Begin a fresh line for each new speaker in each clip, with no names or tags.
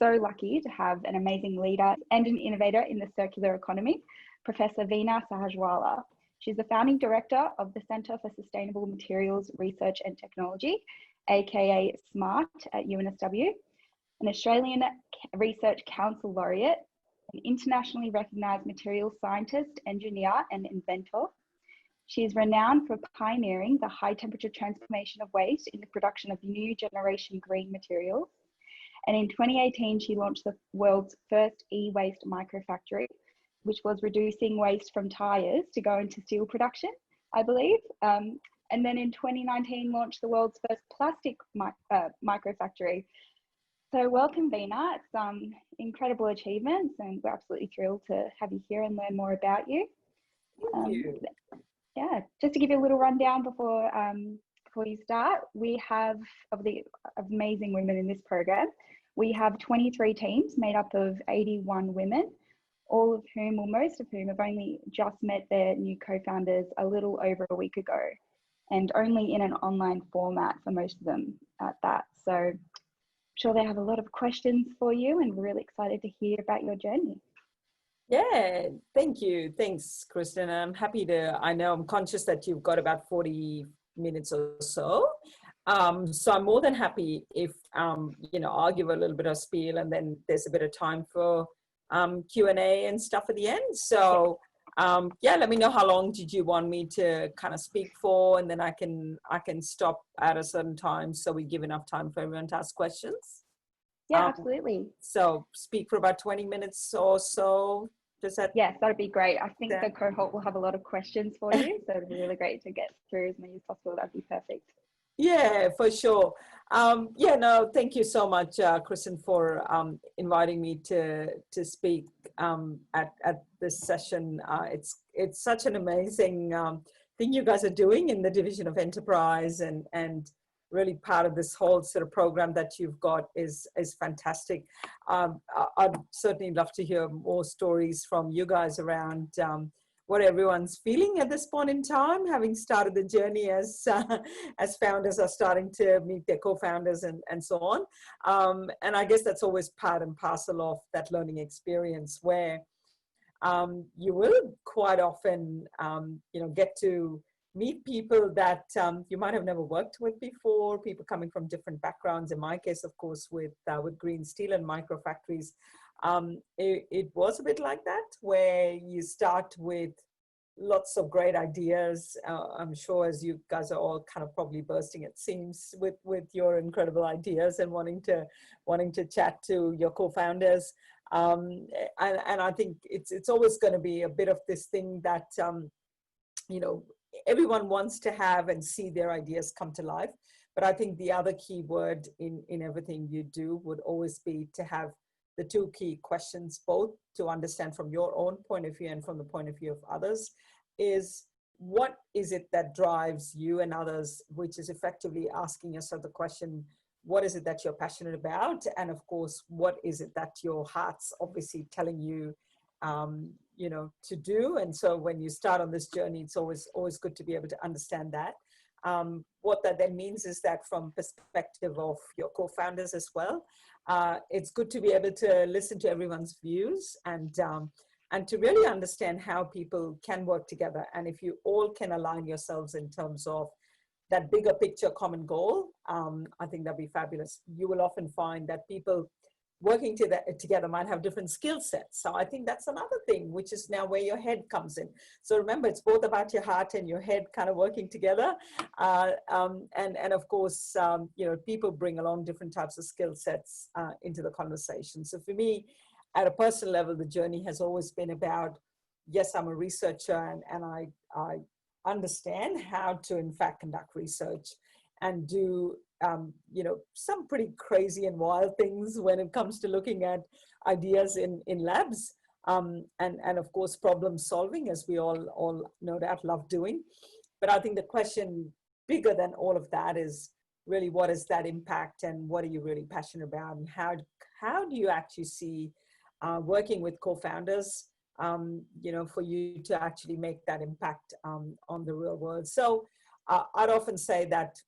so lucky to have an amazing leader and an innovator in the circular economy, Professor Veena Sahajwalla. She's the founding director of the Centre for Sustainable Materials Research and Technology, aka SMaRT at UNSW, an Australian Research Council laureate, an internationally recognised materials scientist, engineer and inventor. She is renowned for pioneering the high temperature transformation of waste in the production of new generation green materials. And in 2018, she launched the world's first e-waste microfactory, which was reducing waste from tyres to go into steel production, I believe. And then in 2019, launched the world's first plastic microfactory. So welcome, Veena. It's incredible achievements, and we're absolutely thrilled to have you here and learn more about you.
Thank you.
Yeah, just to give you a little rundown before you start, we have, of the amazing women in this program, we have 23 teams made up of 81 women, all of whom, or most of whom, have only just met their new co-founders a little over a week ago, and only in an online format for most of them at that. So I'm sure they have a lot of questions for you, and we're really excited to hear about your journey.
Yeah, thank you. Thanks, Kristen. I'm happy to, I know I'm conscious that you've got about 40 minutes or so. So I'm more than happy if, you know, I'll give a little bit of spiel and then there's a bit of time for Q&A and stuff at the end. So yeah, let me know how long did you want me to kind of speak for, and then I can stop at a certain time so we give enough time for everyone to ask questions.
Yeah, absolutely.
So speak for about 20 minutes or so. Does that?
Yes, that'd be great. I think the cohort will have a lot of questions for you, so it'd be really great to get through as many as possible. That'd be perfect.
Yeah, for sure. Yeah, no, thank you so much, Kristen, for inviting me to speak at this session. It's such an amazing thing you guys are doing in the Division of Enterprise, and really part of this whole sort of program that you've got is fantastic. I'd certainly love to hear more stories from you guys around what everyone's feeling at this point in time, having started the journey as founders are starting to meet their co-founders and so on. And I guess that's always part and parcel of that learning experience, where you will quite often, you know, get to meet people that you might have never worked with before, people coming from different backgrounds. In my case, of course, with green steel and microfactories, it was a bit like that, where you start with lots of great ideas. I'm sure as you guys are all kind of probably bursting at seams with your incredible ideas and wanting to chat to your co-founders. And I think it's always going to be a bit of this thing that, you know, everyone wants to have and see their ideas come to life. But I think the other key word in everything you do would always be to have the two key questions, both to understand from your own point of view and from the point of view of others, is what is it that drives you and others, which is effectively asking yourself the question, what is it that you're passionate about? And of course, what is it that your heart's obviously telling you, you know, to do? And so when you start on this journey, it's always good to be able to understand that. What that then means is that from perspective of your co-founders as well, it's good to be able to listen to everyone's views and to really understand how people can work together. And if you all can align yourselves in terms of that bigger picture common goal, I think that'd be fabulous. You will often find that people working together might have different skill sets. So I think that's another thing, which is now where your head comes in. So remember, it's both about your heart and your head kind of working together. And of course, you know, people bring along different types of skill sets into the conversation. So for me, at a personal level, the journey has always been about, yes, I'm a researcher and I understand how to in fact conduct research and do you know, some pretty crazy and wild things when it comes to looking at ideas in labs, and of course problem solving, as we all no doubt love doing. But I think the question bigger than all of that is really, what is that impact and what are you really passionate about, and how do you actually see working with co-founders, you know, for you to actually make that impact on the real world. So I'd often say that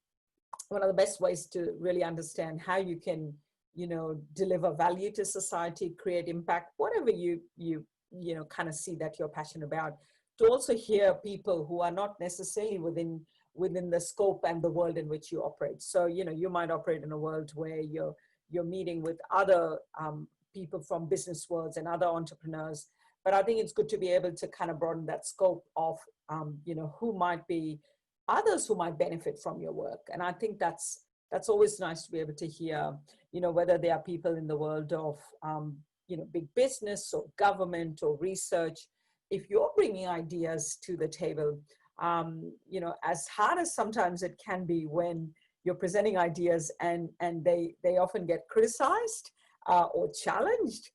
one of the best ways to really understand how you can deliver value to society, create impact, whatever you kind of see that you're passionate about, to also hear people who are not necessarily within the scope and the world in which you operate. So, you might operate in a world where you're meeting with other people from business worlds and other entrepreneurs. But I think it's good to be able to kind of broaden that scope of, who might be others who might benefit from your work. And I think that's always nice to be able to hear, whether there are people in the world of, big business or government or research. If you're bringing ideas to the table, as hard as sometimes it can be when you're presenting ideas and they often get criticized or challenged,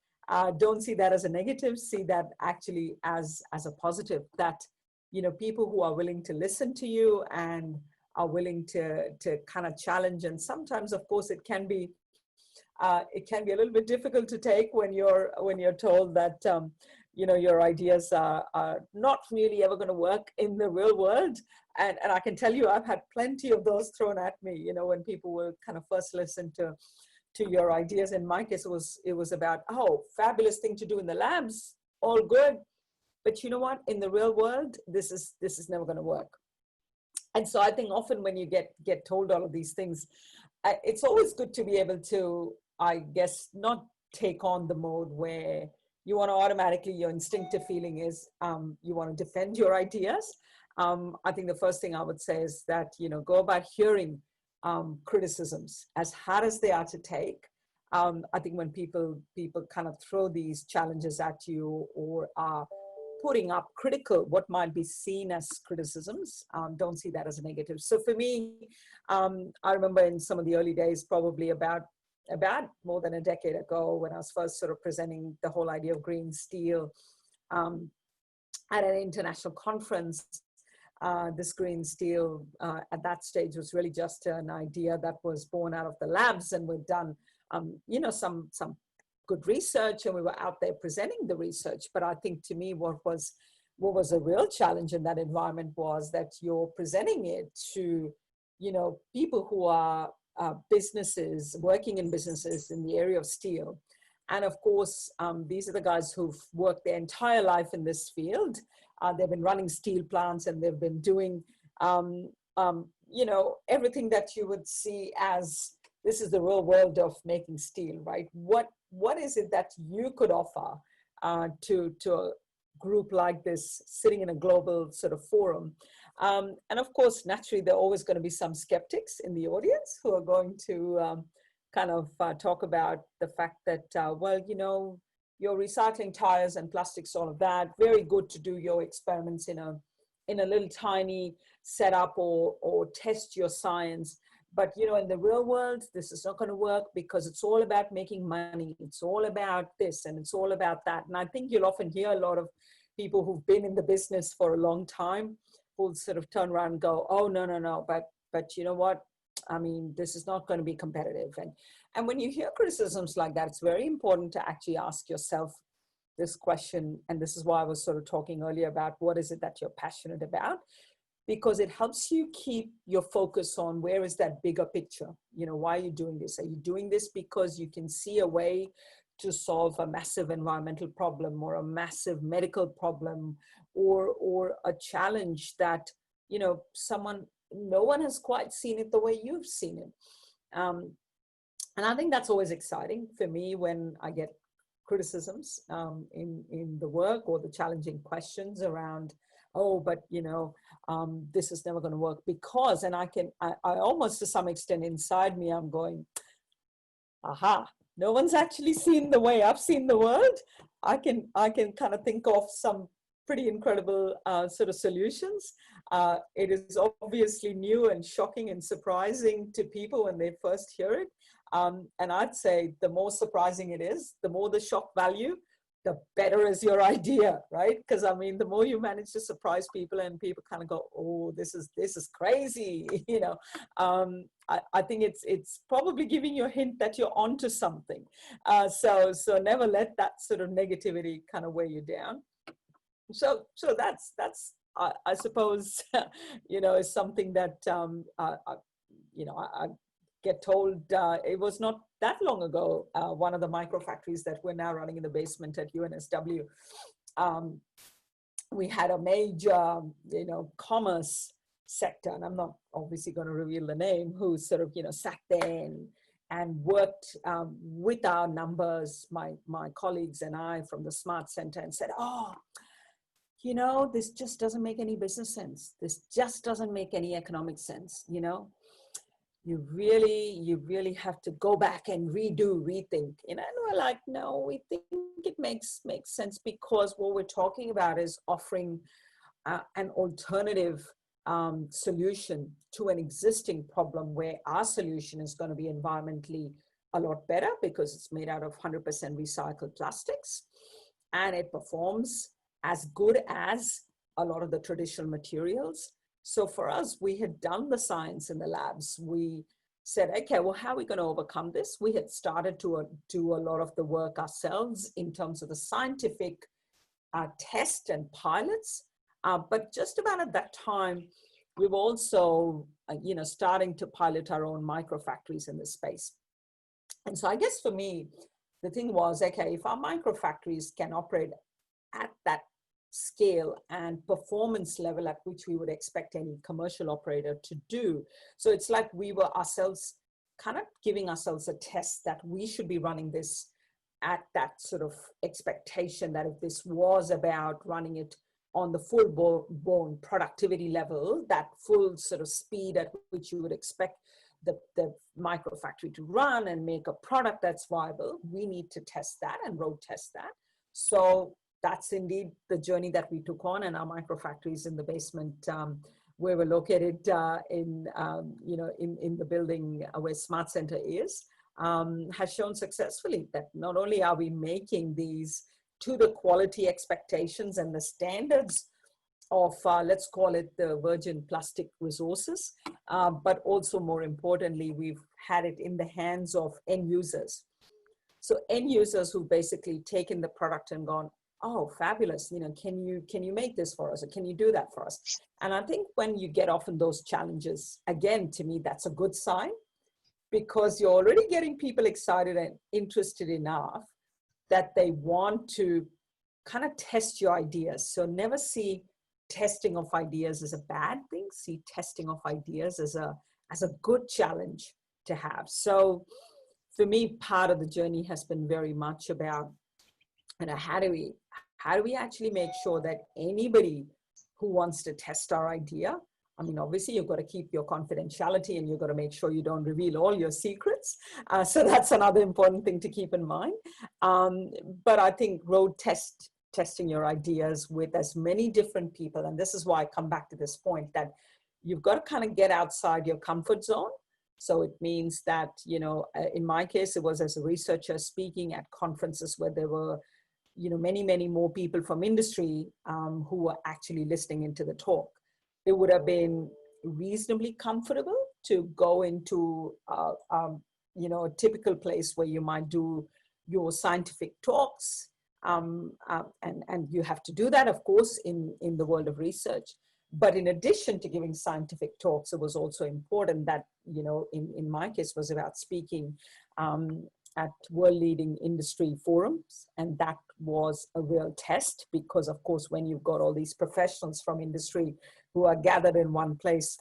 don't see that as a negative, see that actually as a positive, that, people who are willing to listen to you and are willing to kind of challenge. And sometimes, of course, it can be a little bit difficult to take when you're told that, your ideas are not really ever going to work in the real world. And I can tell you, I've had plenty of those thrown at me, when people will kind of first listen to your ideas. In my case, it was about, oh, fabulous thing to do in the labs, all good. But you know what, in the real world, this is never going to work. And so I think often when you get told all of these things, it's always good to be able to, I guess, not take on the mode where you want to automatically, your instinctive feeling is you want to defend your ideas. I think the first thing I would say is that, go about hearing criticisms, as hard as they are to take. I think when people kind of throw these challenges at you or are putting up what might be seen as criticisms, don't see that as a negative. So for me, I remember in some of the early days, probably about more than a decade ago, when I was first sort of presenting the whole idea of green steel at an international conference. This green steel at that stage was really just an idea that was born out of the labs, and we'd done some good research, and we were out there presenting the research. But I think to me, what was a real challenge in that environment was that you're presenting it to people who are businesses, working in businesses in the area of steel. And of course, these are the guys who've worked their entire life in this field. They've been running steel plants, and they've been doing, everything that you would see as this is the real world of making steel, right? What is it that you could offer to a group like this, sitting in a global sort of forum? And of course, naturally, there are always going to be some skeptics in the audience who are going to kind of talk about the fact that, you're recycling tires and plastics, all of that. Very good to do your experiments in a little tiny setup or test your science. But, in the real world, this is not going to work because it's all about making money. It's all about this and it's all about that. And I think you'll often hear a lot of people who've been in the business for a long time who'll sort of turn around and go, oh, no, but you know what? I mean, this is not going to be competitive. And when you hear criticisms like that, it's very important to actually ask yourself this question. And this is why I was sort of talking earlier about what is it that you're passionate about, because it helps you keep your focus on where is that bigger picture. Why are you doing this? Are you doing this because you can see a way to solve a massive environmental problem or a massive medical problem or a challenge that, no one has quite seen it the way you've seen it. And I think that's always exciting for me when I get criticisms in the work or the challenging questions around, oh, but this is never going to work because, and I almost to some extent inside me, I'm going, aha, no one's actually seen the way I've seen the world. I can kind of think of some pretty incredible sort of solutions. It is obviously new and shocking and surprising to people when they first hear it. And I'd say the more surprising it is, the more the shock value, the better is your idea, right? Because I mean, the more you manage to surprise people and people kind of go, oh, this is crazy, I think it's probably giving you a hint that you're onto something. So never let that sort of negativity kind of weigh you down. So that's I suppose, is something that, I get told, it was not that long ago, one of the microfactories that we're now running in the basement at UNSW, we had a major, commerce sector, and I'm not obviously going to reveal the name, who sort of, sat there and worked with our numbers, my colleagues and I from the SMaRT Center, and said, oh, this just doesn't make any business sense. This just doesn't make any economic sense, You really have to go back and rethink. And we're like, no, we think it makes sense, because what we're talking about is offering an alternative solution to an existing problem, where our solution is going to be environmentally a lot better because it's made out of 100% recycled plastics, and it performs as good as a lot of the traditional materials. So for us, we had done the science in the labs. We said, okay, well, how are we going to overcome this? We had started to do a lot of the work ourselves in terms of the scientific test and pilots. But just about at that time, we were also, starting to pilot our own microfactories in this space. And so I guess for me, the thing was, okay, if our microfactories can operate at that scale and performance level at which we would expect any commercial operator to do. So it's like we were ourselves kind of giving ourselves a test that we should be running this at that sort of expectation, that if this was about running it on the full-blown productivity level, that full sort of speed at which you would expect the microfactory to run and make a product that's viable, we need to test that and road test that. So that's indeed the journey that we took on, and our microfactories in the basement, where we're located in the building where SMaRT Center is, has shown successfully that not only are we making these to the quality expectations and the standards of, let's call it the virgin plastic resources, but also more importantly, we've had it in the hands of end users. So end users who basically taken the product and gone, oh, fabulous, can you make this for us, or can you do that for us? And I think when you get often those challenges, again, to me, that's a good sign, because you're already getting people excited and interested enough that they want to kind of test your ideas. So never see testing of ideas as a bad thing. See testing of ideas as a good challenge to have. So for me, part of the journey has been very much about, how do we actually make sure that anybody who wants to test our idea, I mean, obviously you've got to keep your confidentiality and you've got to make sure you don't reveal all your secrets. So that's another important thing to keep in mind. But I think road testing your ideas with as many different people, and this is why I come back to this point, that you've got to kind of get outside your comfort zone. So it means that, in my case, it was as a researcher speaking at conferences where there were many more people from industry who were actually listening into the talk. It would have been reasonably comfortable to go into a typical place where you might do your scientific talks, and you have to do that, of course, in the world of research. But in addition to giving scientific talks, it was also important that, in my case, was about speaking at world-leading industry forums. And that was a real test, because, of course, when you've got all these professionals from industry who are gathered in one place,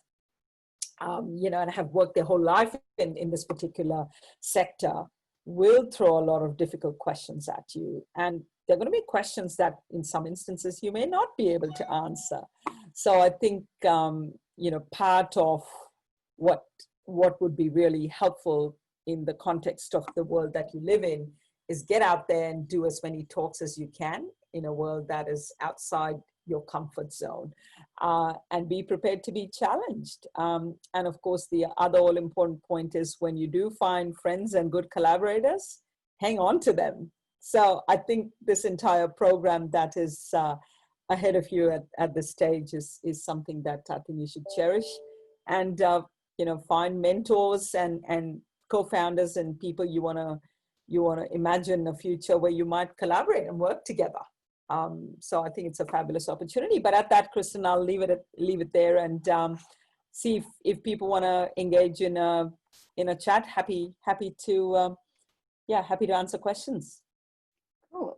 and have worked their whole life in this particular sector, will throw a lot of difficult questions at you. And they're going to be questions that in some instances you may not be able to answer. So I think, part of what would be really helpful in the context of the world that you live in is get out there and do as many talks as you can in a world that is outside your comfort zone, and be prepared to be challenged. And of course, the other all important point is, when you do find friends and good collaborators, hang on to them. So I think this entire program that is ahead of you at this stage is something that I think you should cherish, and find mentors and co-founders and people you want to imagine a future where you might collaborate and work together. So I think it's a fabulous opportunity. But at that, Kristen, I'll leave it there and see if people want to engage in a in a chat. Happy to answer questions.
Cool.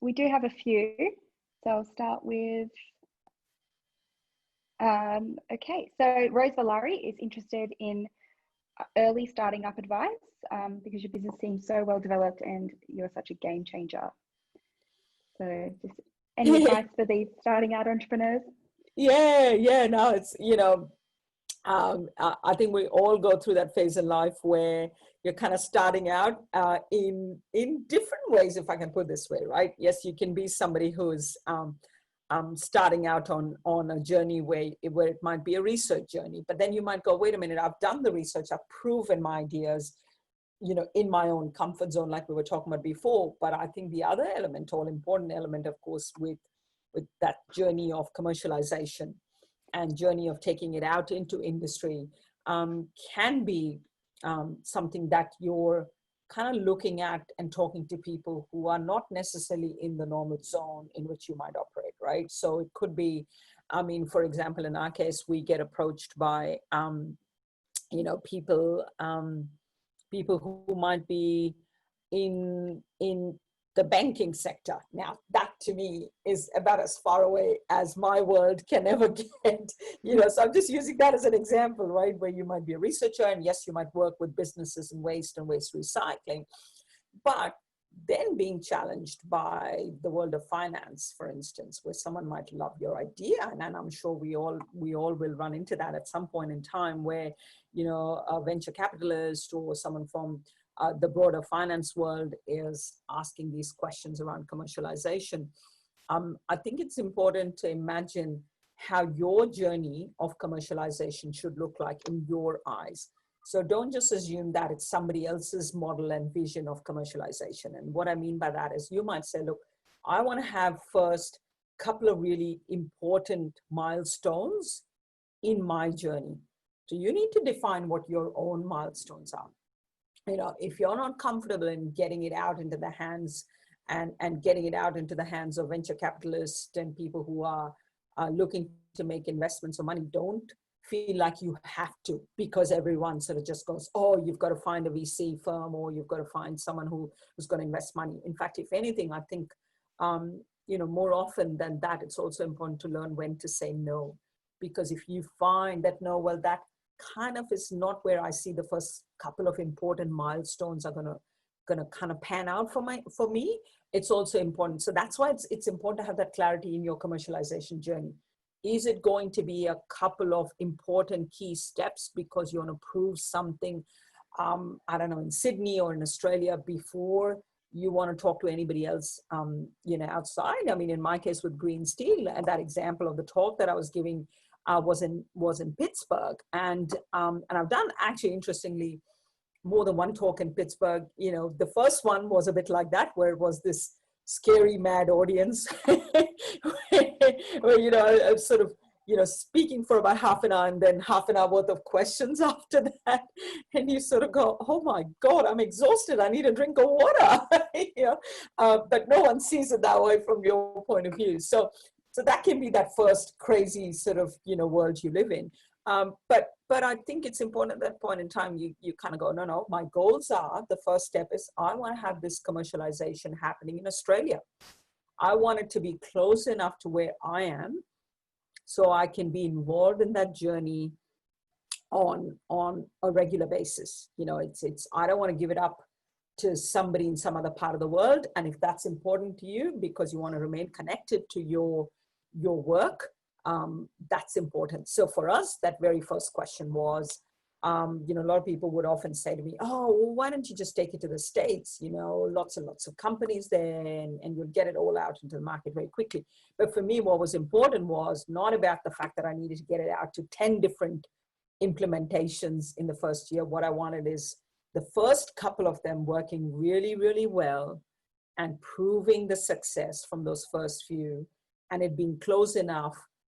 We do have a few, so I'll start with. Okay, so Rose Valari is interested in early starting up advice because your business seems so well developed and you're such a game changer. So just any advice for these starting out entrepreneurs?
No, it's, I think we all go through that phase in life where you're kind of starting out in different ways, if I can put it this way, right? Yes, you can be somebody who's starting out on a journey where it might be a research journey, but then you might go, wait a minute, I've done the research, I've proven my ideas, in my own comfort zone, like we were talking about before. But I think the other element, all important element, of course, with that journey of commercialization and journey of taking it out into industry can be something that you're kind of looking at and talking to people who are not necessarily in the normal zone in which you might operate, right? So it could be, I mean, for example, in our case, we get approached by, people who might be in the banking sector. Now, that to me is about as far away as my world can ever get, so I'm just using that as an example, right? Where you might be a researcher and yes, you might work with businesses in waste and waste recycling, but then being challenged by the world of finance, for instance, where someone might love your idea. And I'm sure we all will run into that at some point in time where, a venture capitalist or someone from the broader finance world is asking these questions around commercialization. I think it's important to imagine how your journey of commercialization should look like in your eyes. So don't just assume that it's somebody else's model and vision of commercialization. And what I mean by that is you might say, look, I want to have first a couple of really important milestones in my journey. So you need to define what your own milestones are. If you're not comfortable in getting it out into the hands and getting it out into the hands of venture capitalists and people who are looking to make investments or money, don't feel like you have to, because everyone sort of just goes, oh, you've got to find a VC firm or you've got to find someone who's going to invest money. In fact, if anything, I think, more often than that, it's also important to learn when to say no. Because if you find that, no, well, that kind of is not where I see the first couple of important milestones are gonna kind of pan out for me, it's also important. So that's why it's important to have that clarity in your commercialization journey. Is it going to be a couple of important key steps because you want to prove something, I don't know, in Sydney or in Australia before you want to talk to anybody else, outside? I mean, in my case with green steel, and that example of the talk that I was giving was in Pittsburgh, and I've done actually interestingly more than one talk in Pittsburgh. The first one was a bit like that, where it was this scary mad audience where I was sort of speaking for about half an hour and then half an hour worth of questions after that, and you sort of go, oh my God, I'm exhausted, I need a drink of water. But no one sees it that way from your point of view. So that can be that first crazy sort of world you live in. But I think it's important at that point in time, you kind of go, no, my goals are, the first step is I want to have this commercialization happening in Australia. I want it to be close enough to where I am so I can be involved in that journey on a regular basis. I don't want to give it up to somebody in some other part of the world. And if that's important to you because you want to remain connected to your work, that's important. So for us, that very first question was, a lot of people would often say to me, oh, well, why don't you just take it to the States? Lots and lots of companies there, and you'll get it all out into the market very quickly. But for me, what was important was not about the fact that I needed to get it out to 10 different implementations in the first year. What I wanted is the first couple of them working really, really well and proving the success from those first few, and it being close enough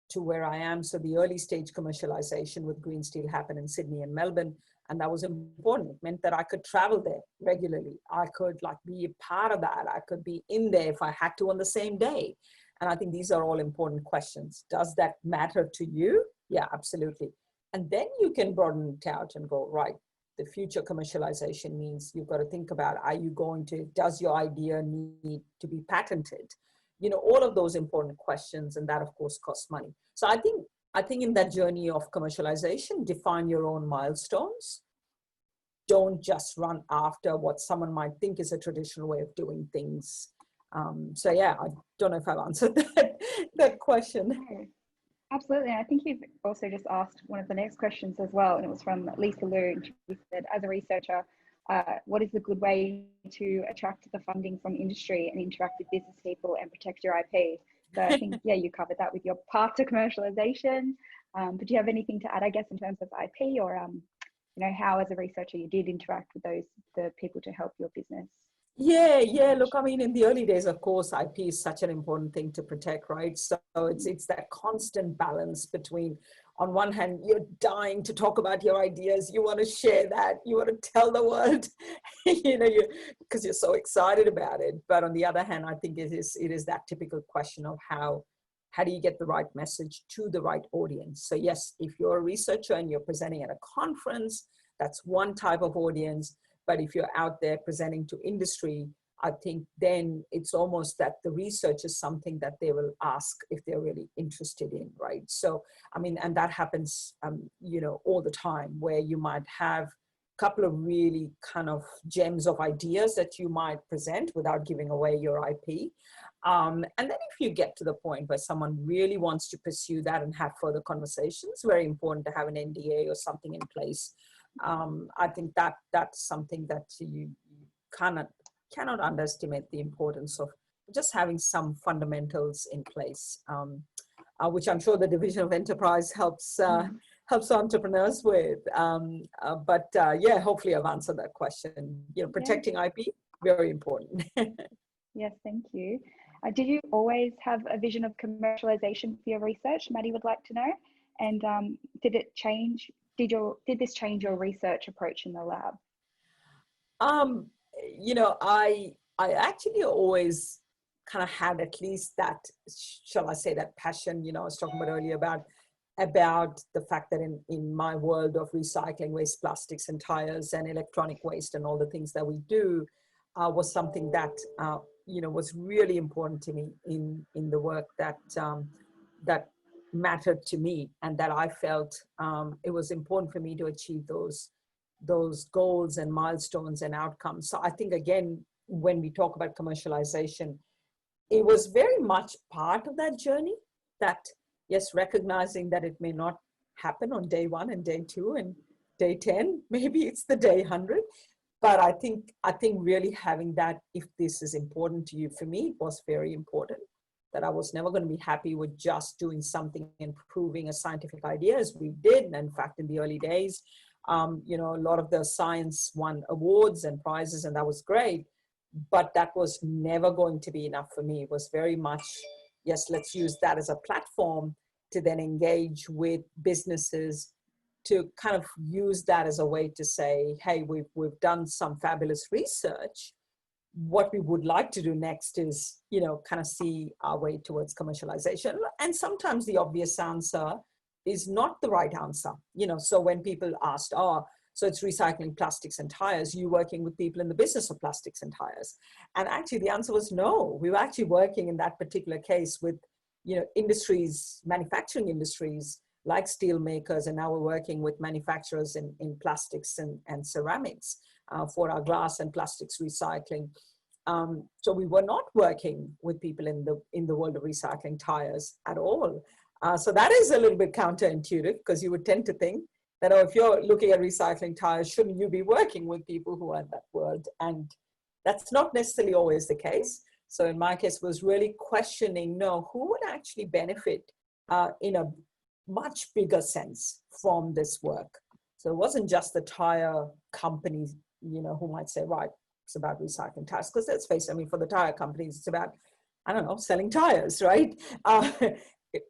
to where I am. So the early stage commercialization with green steel happened in Sydney and Melbourne. And that was important. It meant that I could travel there regularly. I could be a part of that. I could be in there if I had to on the same day. And I think these are all important questions. Does that matter to you? Yeah, absolutely. And then you can broaden it out and go, right, the future commercialization means, you've got to think about, are you going to, does your idea need to be patented? You know, all of those important questions, and that of course costs money. So I think in that journey of commercialization, define your own milestones. Don't just run after what someone might think is a traditional way of doing things. So yeah, I don't know if I've answered that question.
No, absolutely. And I think you've also just asked one of the next questions as well, and it was from Lisa Liu, and she said, as a researcher, what is a good way to attract the funding from industry and interact with business people and protect your IP? So I think, yeah, you covered that with your path to commercialization. But do you have anything to add, I guess, in terms of IP, or you know, how as a researcher you did interact with the people to help your business?
Yeah. Look, I mean, in the early days, of course, IP is such an important thing to protect, right? So it's that constant balance between, on one hand, you're dying to talk about your ideas, you want to share that, you want to tell the world, you know, because you're so excited about it. But on the other hand, I think it is that typical question of how do you get the right message to the right audience? So yes, if you're a researcher and you're presenting at a conference, that's one type of audience. But if you're out there presenting to industry, I think then it's almost that the research is something that they will ask if they're really interested in, right? So, I mean, and that happens, you know, all the time, where you might have a couple of really kind of gems of ideas that you might present without giving away your IP. And then if you get to the point where someone really wants to pursue that and have further conversations, very important to have an NDA or something in place. I think that's something that you cannot underestimate the importance of just having some fundamentals in place, which I'm sure the Division of Enterprise helps entrepreneurs with. Yeah, hopefully I've answered that question. You know, protecting IP, very important.
Yes, thank you. Did you always have a vision of commercialization for your research? Maddie would like to know. And did it change? Did this change your research approach in the lab?
You know, I actually always kind of had at least that, shall I say, that passion. You know, I was talking about earlier about the fact that in my world of recycling waste, plastics and tires and electronic waste and all the things that we do, was something that you know, was really important to me in the work that mattered to me, and that I felt it was important for me to achieve those goals and milestones and outcomes. So I think, again, when we talk about commercialization, it was very much part of that journey, that yes, recognizing that it may not happen on day 1 and day 2 and day 10, maybe it's the day 100. But I think really having that, if this is important to you, for me, was very important. That I was never going to be happy with just doing something and proving a scientific idea, as we did. And in fact, in the early days, you know, a lot of the science won awards and prizes, and that was great. But that was never going to be enough for me. It was very much, yes, let's use that as a platform to then engage with businesses, to kind of use that as a way to say, hey, we've done some fabulous research. What we would like to do next is, you know, kind of see our way towards commercialization. And sometimes the obvious answer is not the right answer. You know, so when people asked, oh, so it's recycling plastics and tires, you working with people in the business of plastics and tires? And actually the answer was no. We were actually working in that particular case with, you know, industries, manufacturing industries like steel makers, and now we're working with manufacturers in plastics and ceramics for our glass and plastics recycling. So we were not working with people in the world of recycling tires at all. So that is a little bit counterintuitive, because you would tend to think that, oh, if you're looking at recycling tires, shouldn't you be working with people who are in that world? And that's not necessarily always the case. So in my case, was really questioning, no, who would actually benefit in a much bigger sense from this work? So it wasn't just the tire companies, you know, who might say, right, it's about recycling tires. Because let's face it, I mean, for the tire companies, it's about, I don't know, selling tires, right?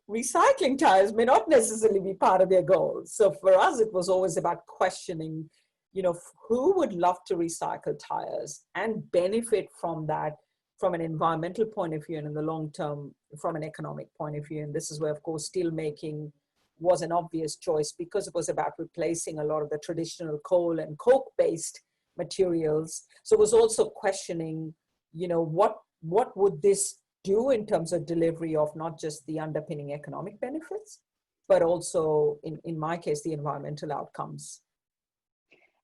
Recycling tires may not necessarily be part of their goals. So for us, it was always about questioning, you know, who would love to recycle tires and benefit from that, from an environmental point of view, and in the long term, from an economic point of view. And this is where, of course, steel making was an obvious choice because it was about replacing a lot of the traditional coal and coke based materials. So it was also questioning, you know, what would this do in terms of delivery of not just the underpinning economic benefits, but also in my case, the environmental outcomes.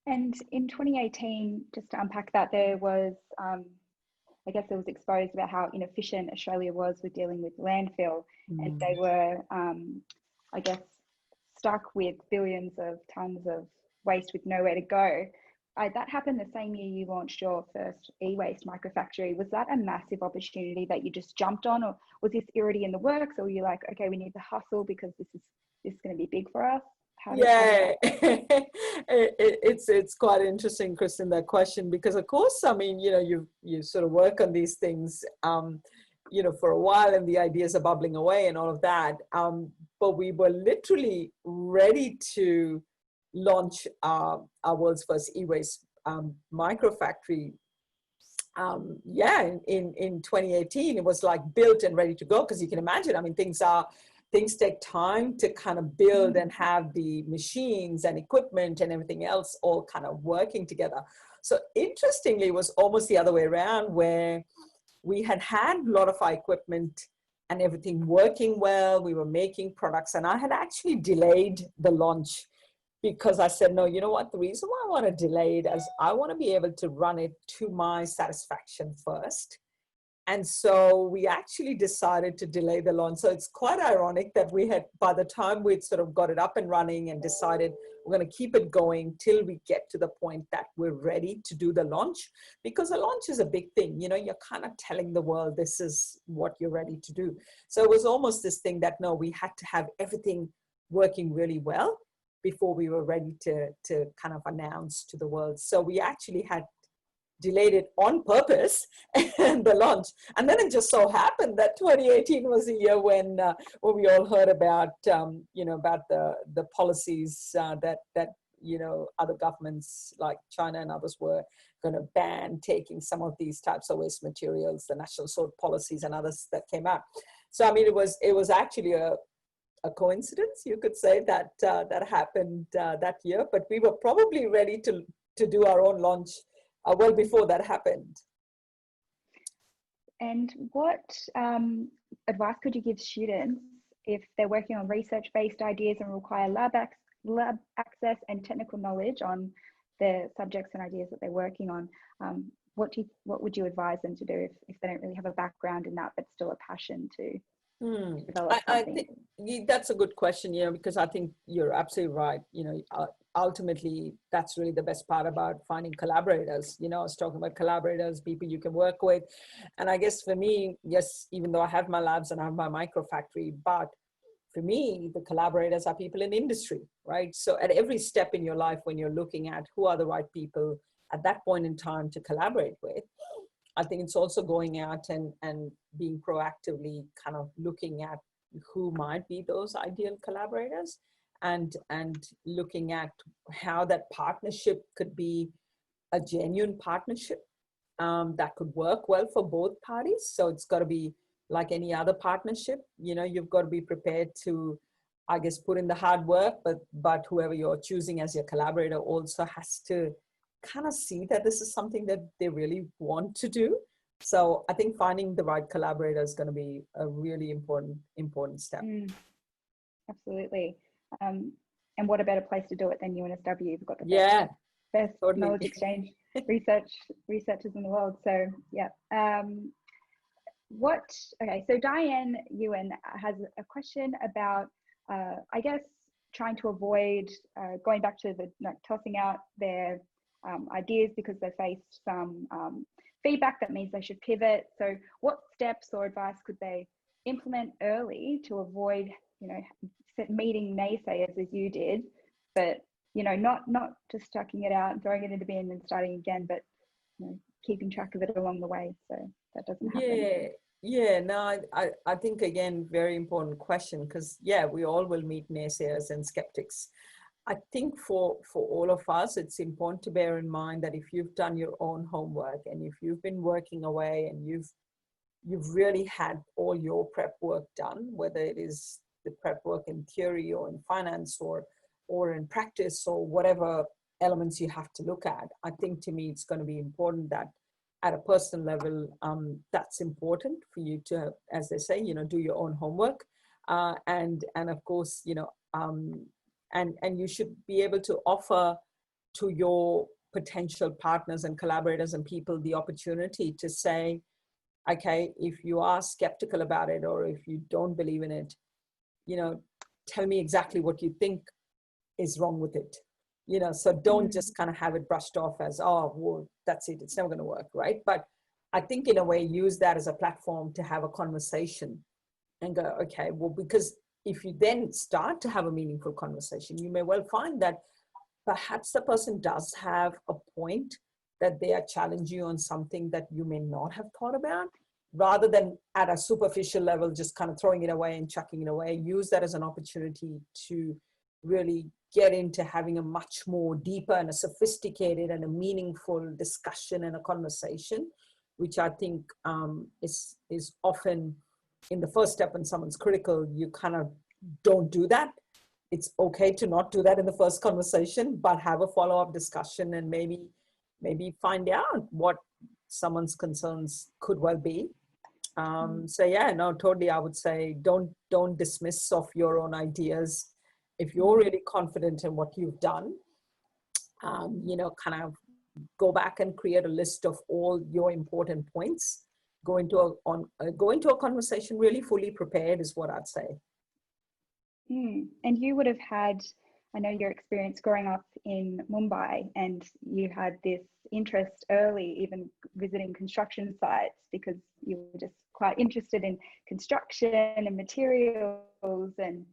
And in 2018, just to unpack that, there was, I guess it was exposed about how inefficient Australia was with dealing with landfill, and they were, I guess, stuck with billions of tons of waste with nowhere to go. That happened the same year you launched your first e-waste Microfactory. Was that a massive opportunity that you just jumped on, or was this already in the works, or were you like, okay, we need to hustle because this is going to be big for us?
Yeah, it's quite interesting, Kristen, that question, because of course, I mean, you know, you sort of work on these things, you know, for a while, and the ideas are bubbling away and all of that. But we were literally ready to launch our world's first e-waste Microfactory. In 2018, it was like built and ready to go, because you can imagine, I mean, things take time to kind of build and have the machines and equipment and everything else all kind of working together. So interestingly, it was almost the other way around, where we had a lot of our equipment and everything working well. We were making products, and I had actually delayed the launch because I said, no, you know what? The reason why I want to delay it is I want to be able to run it to my satisfaction first. And so we actually decided to delay the launch. So it's quite ironic that we had, by the time we'd sort of got it up and running and decided we're going to keep it going till we get to the point that we're ready to do the launch, because a launch is a big thing. You know, you're kind of telling the world this is what you're ready to do. So it was almost this thing that, no, we had to have everything working really well before we were ready to kind of announce to the world. So we actually had delayed it on purpose and the launch. And then it just so happened that 2018 was the year when we all heard about, you know, about the policies that, you know, other governments like China and others were going to ban taking some of these types of waste materials, the national sort policies and others that came out. So, I mean, it was actually a coincidence, you could say, that that happened that year, but we were probably ready to do our own launch well before that happened.
And what advice could you give students if they're working on research-based ideas and require lab access and technical knowledge on the subjects and ideas that they're working on? What would you advise them to do if they don't really have a background in that, but still a passion to develop something?
I think that's a good question, you know, because I think you're absolutely right. You know, ultimately, that's really the best part about finding collaborators. You know, I was talking about collaborators, people you can work with. And I guess for me, yes, even though I have my labs and I have my Microfactory, but for me, the collaborators are people in industry, right? So at every step in your life, when you're looking at who are the right people at that point in time to collaborate with, I think it's also going out and being proactively kind of looking at who might be those ideal collaborators, and looking at how that partnership could be a genuine partnership that could work well for both parties. So it's got to be like any other partnership. You know, you've got to be prepared to, I guess, put in the hard work, but whoever you're choosing as your collaborator also has to kind of see that this is something that they really want to do. So I think finding the right collaborator is going to be a really important step.
Absolutely. And what a better place to do it than UNSW? You've got the best
totally.
Knowledge exchange researchers in the world. So yeah. Okay, so Diane Ewan has a question about, I guess, trying to avoid going back to the tossing out their ideas because they faced some feedback that means they should pivot. So what steps or advice could they implement early to avoid, you know, meeting naysayers as you did, but, you know, not just chucking it out and throwing it in the bin and starting again, but, you know, keeping track of it along the way so that doesn't happen.
Yeah, no, I think, again, very important question, because yeah, we all will meet naysayers and skeptics. I think for all of us, it's important to bear in mind that if you've done your own homework and if you've been working away and you've really had all your prep work done, whether it is the prep work in theory or in finance or in practice or whatever elements you have to look at. I think to me, it's going to be important that at a personal level, that's important for you to, as they say, do your own homework. And of course, and you should be able to offer to your potential partners and collaborators and people the opportunity to say, okay, if you are skeptical about it or if you don't believe in it, tell me exactly what you think is wrong with it. So don't just kind of have it brushed off as, oh, well, that's it, it's never going to work, right? But I think in a way, use that as a platform to have a conversation and go, okay, well, because if you then start to have a meaningful conversation, you may well find that perhaps the person does have a point, that they are challenging you on something that you may not have thought about, rather than at a superficial level, just kind of throwing it away and chucking it away. Use that as an opportunity to really get into having a much more deeper and a sophisticated and a meaningful discussion and a conversation, which I think is often in the first step when someone's critical, you kind of don't do that. It's okay to not do that in the first conversation, but have a follow-up discussion and maybe find out what someone's concerns could well be. So yeah, no, totally. I would say don't dismiss of your own ideas. If you're really confident in what you've done, kind of go back and create a list of all your important points. Go into a conversation really fully prepared is what I'd say.
And you would have had, I know your experience growing up in Mumbai, and you had this interest early, even visiting construction sites, because you were just quite interested in construction and materials. And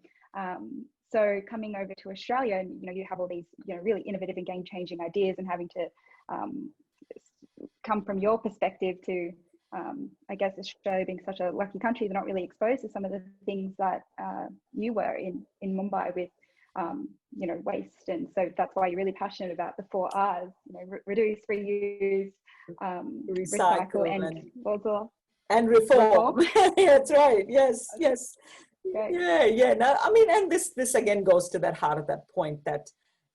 so coming over to Australia, and you have all these really innovative and game-changing ideas, and having to come from your perspective to I guess Australia being such a lucky country, they're not really exposed to some of the things that you were in Mumbai with waste. And so that's why you're really passionate about the 4 R's, reduce, reuse, recycle,
and reform. That's right. Yes. Great. Yeah. No, I mean, and this again goes to that heart of that point that,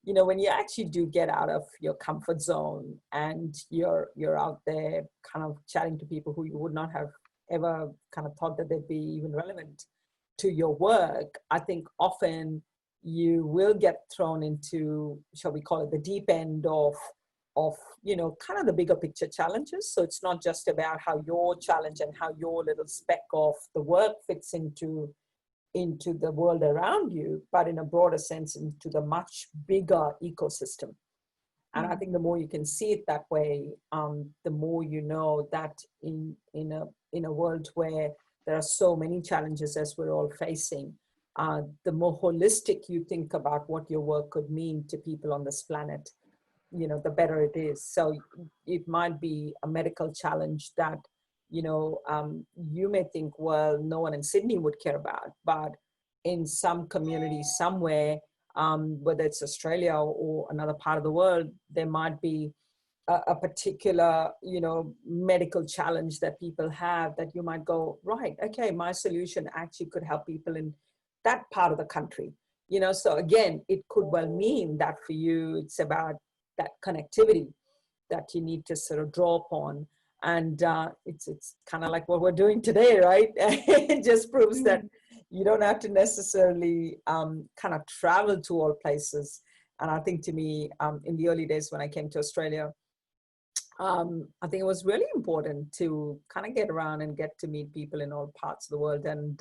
when you actually do get out of your comfort zone and you're out there kind of chatting to people who you would not have ever kind of thought that they'd be even relevant to your work, I think often you will get thrown into, shall we call it, the deep end of kind of the bigger picture challenges. So it's not just about how your challenge and how your little speck of the work fits into the world around you, but in a broader sense into the much bigger ecosystem. And I think the more you can see it that way, the more that in a world where there are so many challenges as we're all facing, the more holistic you think about what your work could mean to people on this planet, the better it is. So it might be a medical challenge that you may think, well, no one in Sydney would care about, but in some community somewhere, whether it's Australia or another part of the world, there might be a particular, medical challenge that people have that you might go, right, okay, my solution actually could help people in that part of the country. So again, it could well mean that for you, it's about that connectivity that you need to sort of draw upon. And it's kind of like what we're doing today, right? It just proves that you don't have to necessarily kind of travel to all places. And I think to me, in the early days when I came to Australia, I think it was really important to kind of get around and get to meet people in all parts of the world. And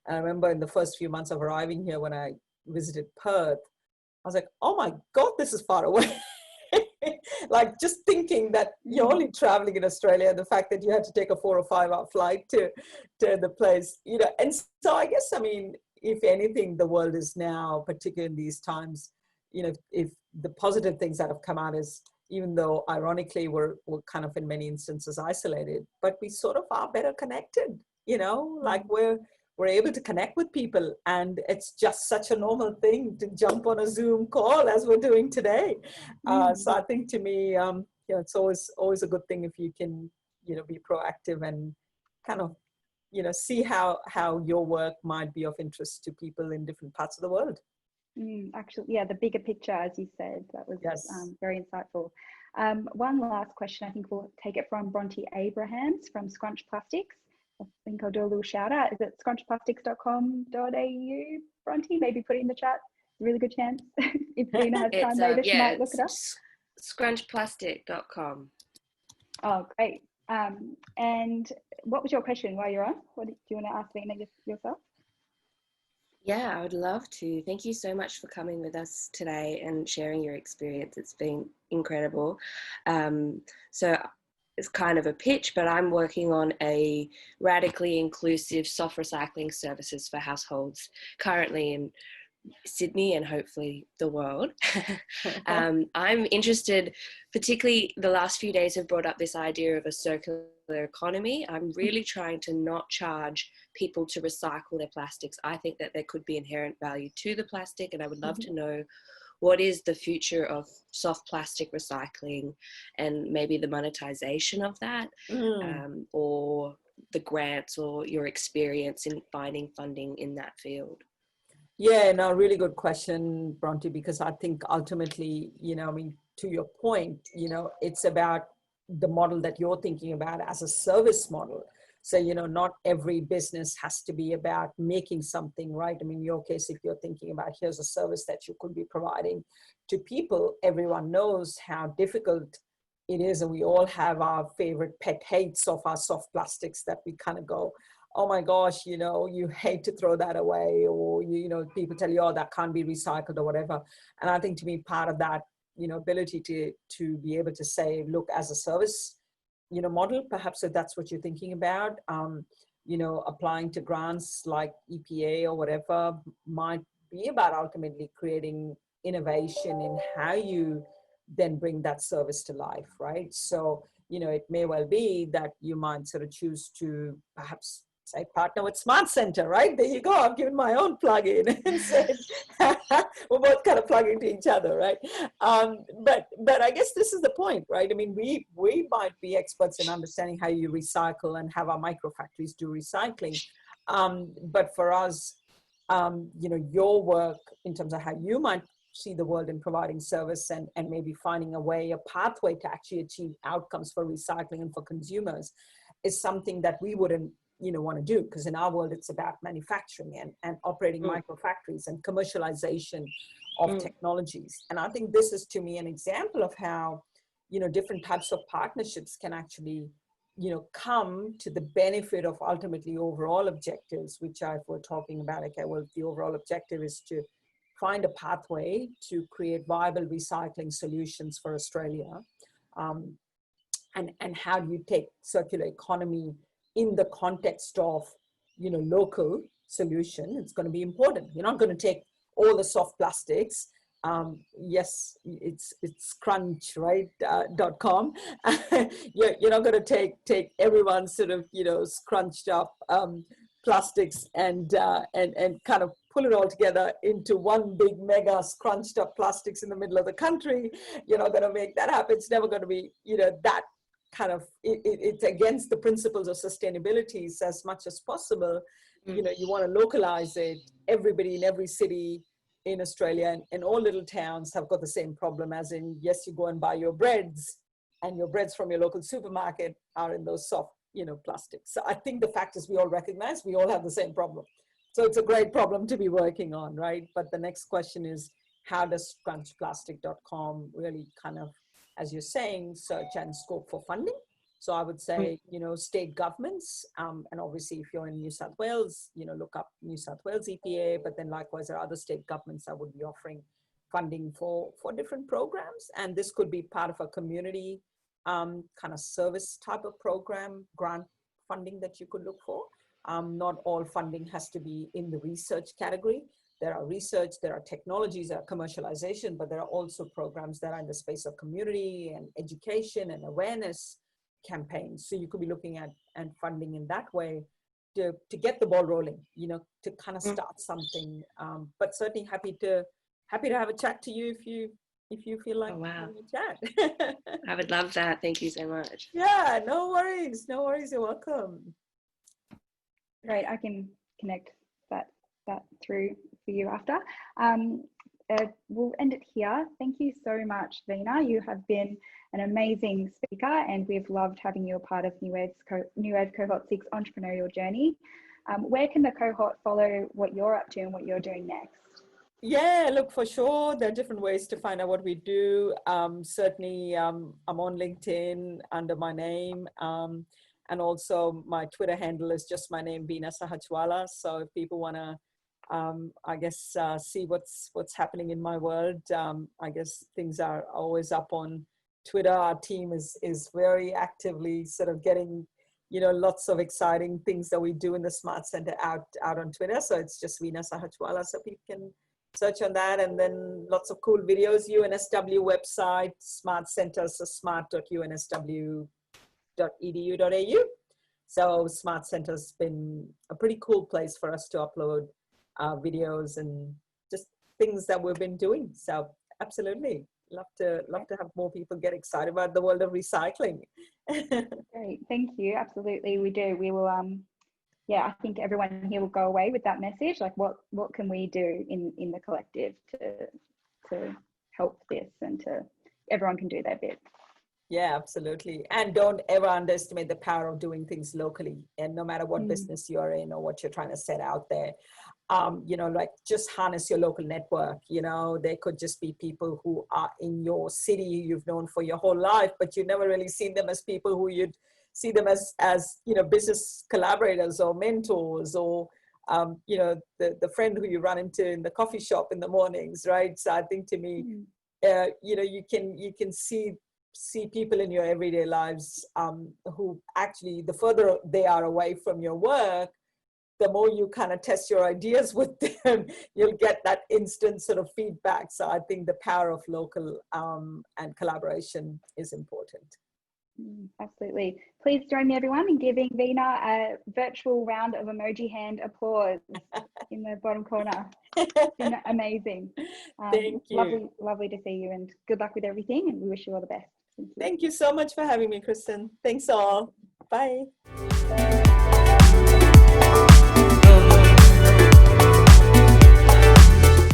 I remember in the first few months of arriving here, when I visited Perth, I was like, oh my God, this is far away. Like just thinking that you're only traveling in Australia, the fact that you had to take a 4 or 5 hour flight to the place, and so I guess, I mean, if anything, the world is now, particularly in these times, if the positive things that have come out is, even though ironically we're kind of in many instances isolated, but we sort of are better connected, like we're able to connect with people, and it's just such a normal thing to jump on a Zoom call as we're doing today. So I think to me, it's always a good thing if you can, be proactive and kind of see how your work might be of interest to people in different parts of the world.
Actually, yeah, the bigger picture, as you said, that was very insightful. One last question, I think we'll take it from Bronte Abrahams from Scrunch Plastics. I think I'll do a little shout out. Is it scrunchplastics.com.au, Bronte? Maybe put it in the chat. Really good chance. If Veena has time, maybe she might look it up.
Scrunchplastic.com.
Oh, great. And what was your question while you're on? What do you want to ask Veena yourself?
Yeah, I would love to. Thank you so much for coming with us today and sharing your experience. It's been incredible. So it's kind of a pitch, but I'm working on a radically inclusive soft recycling services for households currently in Sydney and hopefully the world. I'm interested, particularly the last few days have brought up this idea of a circular economy. I'm really trying to not charge people to recycle their plastics. I think that there could be inherent value to the plastic, and I would love to know what is the future of soft plastic recycling and maybe the monetization of that, or the grants or your experience in finding funding in that field.
Yeah, no, really good question, Bronte, because I think ultimately, to your point, it's about the model that you're thinking about as a service model. So, not every business has to be about making something, right? I mean, in your case, if you're thinking about here's a service that you could be providing to people, everyone knows how difficult it is. And we all have our favorite pet hates of our soft plastics that we kind of go, oh my gosh, you hate to throw that away, or, people tell you, oh, that can't be recycled or whatever. And I think to me, part of that, ability to be able to say, look, as a service, model, perhaps if that's what you're thinking about, applying to grants like EPA or whatever might be about ultimately creating innovation in how you then bring that service to life, right? So, it may well be that you might sort of choose to perhaps say partner with SMaRT Center, right? There you go. I've given my own plug-in and said we're both kind of plugging to each other, right? But I guess this is the point, right? I mean, we might be experts in understanding how you recycle and have our microfactories do recycling. But for us, your work in terms of how you might see the world in providing service and maybe finding a pathway to actually achieve outcomes for recycling and for consumers is something that we wouldn't want to do, because in our world it's about manufacturing and operating microfactories and commercialization of technologies. And I think this is, to me, an example of how different types of partnerships can actually come to the benefit of ultimately overall objectives, which we're talking about, okay, well, the overall objective is to find a pathway to create viable recycling solutions for Australia, and how do you take circular economy in the context of, local solution. It's going to be important. You're not going to take all the soft plastics. Yes, it's crunch, right? .com. You're not going to take everyone's sort of, scrunched up plastics and kind of pull it all together into one big mega scrunched up plastics in the middle of the country. You're not going to make that happen. It's never going to be, that kind of, it's against the principles of sustainability as much as possible. You want to localize it. Everybody in every city in Australia and all little towns have got the same problem, as in, yes, you go and buy your breads, and your breads from your local supermarket are in those soft, plastics. So I think the fact is we all recognize we all have the same problem. So it's a great problem to be working on, right? But the next question is, how does scrunchplastic.com really kind of, as you're saying, search and scope for funding? So I would say, state governments, and obviously if you're in New South Wales, look up New South Wales EPA, but then likewise there are other state governments that would be offering funding for different programs. And this could be part of a community kind of service type of program, grant funding that you could look for. Not all funding has to be in the research category. There are research, there are technologies, there are commercialization, but there are also programs that are in the space of community and education and awareness campaigns. So you could be looking at and funding in that way to get the ball rolling, to kind of start something. But certainly happy to have a chat to you if you feel like having a chat.
I would love that. Thank you so much.
Yeah, no worries. You're welcome.
Great, I can connect that through for you after. We'll end it here. Thank you so much, Veena. You have been an amazing speaker, and we've loved having you a part of New Wave Cohort 6 entrepreneurial journey. Where can the cohort follow what you're up to and what you're doing next?
Yeah, look, for sure, there are different ways to find out what we do. Certainly, I'm on LinkedIn under my name, and also my Twitter handle is just my name, Veena Sahadgewallah. So if people want to, I guess, see what's happening in my world, I guess things are always up on Twitter. Our team is very actively sort of getting, lots of exciting things that we do in the SMaRT Center out on Twitter. So it's just Veena Sahadgewallah, so people can search on that, and then lots of cool videos. UNSW website, SMaRT Center, so smart.unsw.edu.au. So SMaRT Center's been a pretty cool place for us to upload videos and just things that we've been doing. So absolutely, love to have more people get excited about the world of recycling.
Great, thank you. Absolutely, we do. We will. Yeah, I think everyone here will go away with that message. Like, what can we do in the collective to help this, and everyone can do their bit.
Yeah, absolutely. And don't ever underestimate the power of doing things locally. And no matter what business you're in or what you're trying to set out there, like just harness your local network. There could just be people who are in your city you've known for your whole life, but you've never really seen them as people who you'd see them as business collaborators or mentors, or the friend who you run into in the coffee shop in the mornings, right? So I think, to me, you can see people in your everyday lives who actually, the further they are away from your work, the more you kind of test your ideas with them, you'll get that instant sort of feedback. So I think the power of local and collaboration is important.
Absolutely. Please join me, everyone, in giving Veena a virtual round of emoji hand applause in the bottom corner. It's been amazing.
Thank you.
Lovely to see you, and good luck with everything, and we wish you all the best.
Thank you so much for having me, Kristen. Thanks all. Bye.